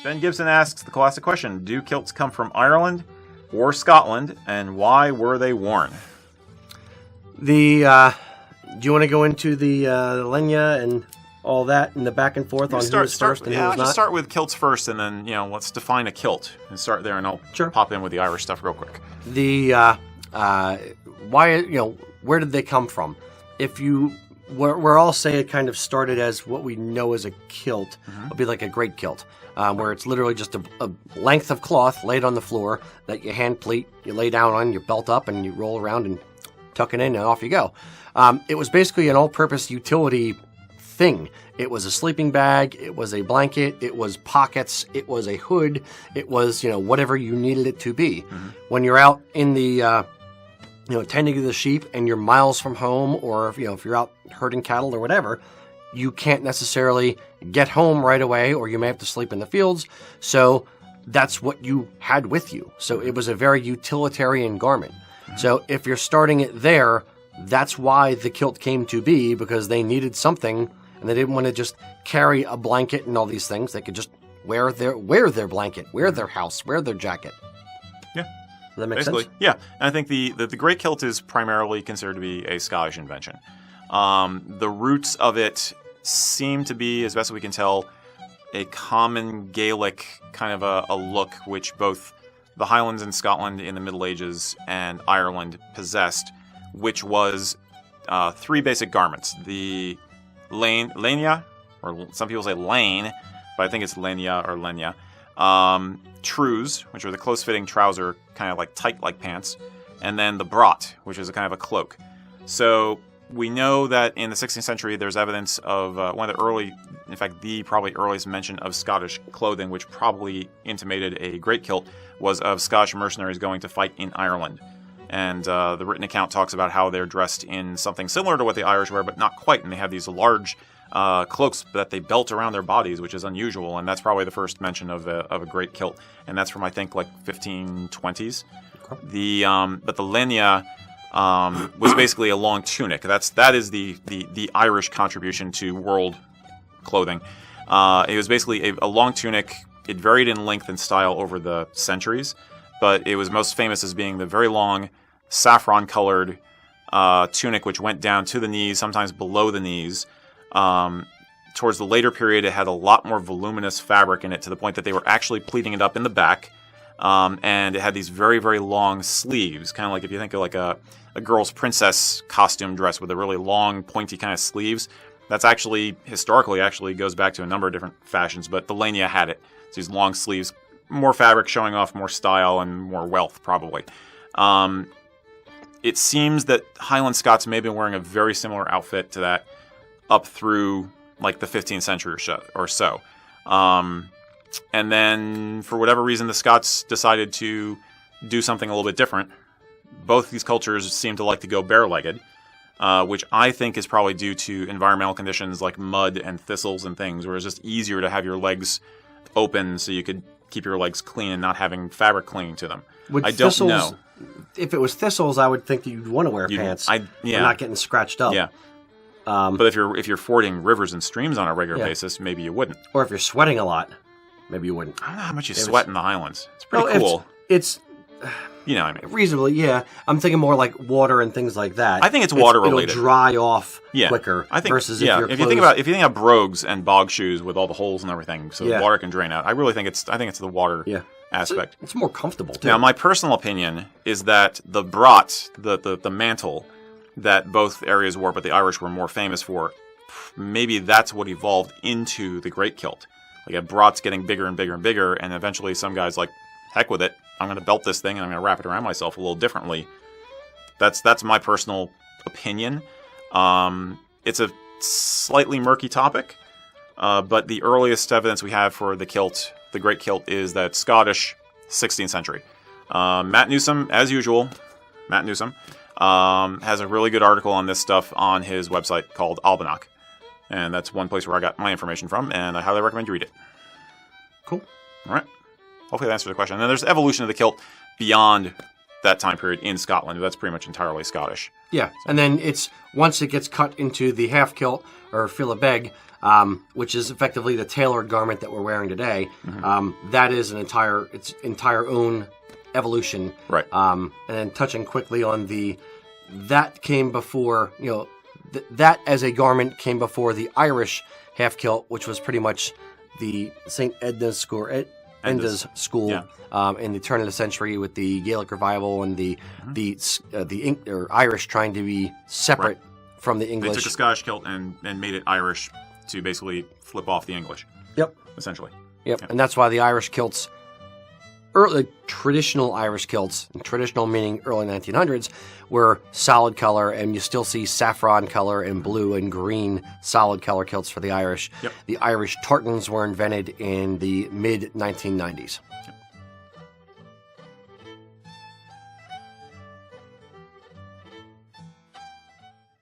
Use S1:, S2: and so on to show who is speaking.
S1: Ben Gibson asks the classic question, do kilts come from Ireland or Scotland, and why were they worn?
S2: Do you want to go into the léine and all that and the back and forth on who was first and who was not?
S1: Just start with kilts first, and then let's define a kilt and start there, and I'll pop in with the Irish stuff real quick.
S2: Where did they come from? We're all saying it kind of started as what we know as a kilt. It'll be like a great kilt, where it's literally just a length of cloth laid on the floor that you hand pleat, you lay down on, you belt up, and you roll around and tuck it in, and off you go. It was basically an all-purpose utility thing. It was a sleeping bag, it was a blanket, it was pockets, it was a hood, it was, whatever you needed it to be. When you're out in the, tending to the sheep and you're miles from home, or if you're out herding cattle or whatever, you can't necessarily get home right away, or you may have to sleep in the fields. So that's what you had with you. So it was a very utilitarian garment. So if you're starting it there, that's why the kilt came to be, because they needed something, and they didn't want to just carry a blanket and all these things. They could just wear their blanket, wear their house, wear their jacket.
S1: Yeah.
S2: Does that make sense?
S1: Yeah. And I think the great kilt is primarily considered to be a Scottish invention. The roots of it seem to be, as best we can tell, a common Gaelic kind of a look, which both the Highlands in Scotland in the Middle Ages and Ireland possessed, which was three basic garments. The léine, or some people say léine, but I think it's léine or léine. Trews, which are the close-fitting trouser, kind of like tight like pants. And then the brat, which is a kind of a cloak. So we know that in the 16th century there's evidence of one of the early, in fact the probably earliest mention of Scottish clothing, which probably intimated a great kilt, was of Scottish mercenaries going to fight in Ireland. And the written account talks about how they're dressed in something similar to what the Irish wear, but not quite. And they have these large cloaks that they belt around their bodies, which is unusual. And that's probably the first mention of a great kilt. And that's from, I think, like 1520s. Okay. But the léine was basically a long tunic. That is the Irish contribution to world clothing. It was basically a long tunic. It varied in length and style over the centuries, but it was most famous as being the very long saffron-colored tunic, which went down to the knees, sometimes below the knees. Towards the later period, it had a lot more voluminous fabric in it, to the point that they were actually pleating it up in the back. And it had these very, very long sleeves, kind of like if you think of like a girl's princess costume dress with a really long, pointy kind of sleeves. That's actually, historically, goes back to a number of different fashions, but the léine had it. It's these long sleeves, more fabric showing off more style and more wealth, probably. It seems that Highland Scots may have been wearing a very similar outfit to that up through like the 15th century or so. And then, for whatever reason, the Scots decided to do something a little bit different. Both these cultures seem to like to go bare-legged, which I think is probably due to environmental conditions like mud and thistles and things, where it's just easier to have your legs open so you could keep your legs clean and not having fabric clinging to them. I don't know.
S2: If it was thistles, I would think that you'd want to wear pants. And not getting scratched up.
S1: Yeah. But if you're fording rivers and streams on a regular basis, maybe you wouldn't.
S2: Or if you're sweating a lot, maybe you wouldn't.
S1: I don't know how much you sweat in the Highlands. It's pretty cool.
S2: It's
S1: you know what I mean.
S2: Reasonably, yeah. I'm thinking more like water and things like that.
S1: I think it's water related.
S2: It'll dry off quicker.
S1: I think,
S2: versus
S1: if you think about brogues and bog shoes with all the holes and everything, so the water can drain out. I really think it's the water aspect.
S2: It's more comfortable too.
S1: Now, my personal opinion is that the brat, the mantle that both areas wore, but the Irish were more famous for, maybe that's what evolved into the great kilt. Like a brat's getting bigger and bigger and bigger, and eventually some guy's like, heck with it. I'm going to belt this thing and I'm going to wrap it around myself a little differently. That's my personal opinion. It's a slightly murky topic, but the earliest evidence we have for the kilt, the great kilt, is that Scottish 16th century. Matt Newsom, as usual, has a really good article on this stuff on his website called Almanac. And that's one place where I got my information from, and I highly recommend you read it.
S2: Cool.
S1: All right. Hopefully that answers the question. And then there's evolution of the kilt beyond that time period in Scotland. That's pretty much entirely Scottish.
S2: Yeah, and then once it gets cut into the half kilt or fheilidh, which is effectively the tailored garment that we're wearing today. That is its entire own evolution.
S1: Right.
S2: And then touching quickly on that came before, that as a garment came before the Irish half kilt, which was pretty much the St. Enda's school in the turn of the century with the Gaelic revival and the Irish trying to be separate from the English.
S1: They took a Scottish kilt and made it Irish to basically flip off the English.
S2: Yep.
S1: Essentially.
S2: Yep. And that's why the Irish kilts, traditional Irish kilts, and traditional meaning early 1900s, were solid color, and you still see saffron color and blue and green solid color kilts for the Irish.
S1: Yep.
S2: The Irish tartans were invented in the mid 1990s.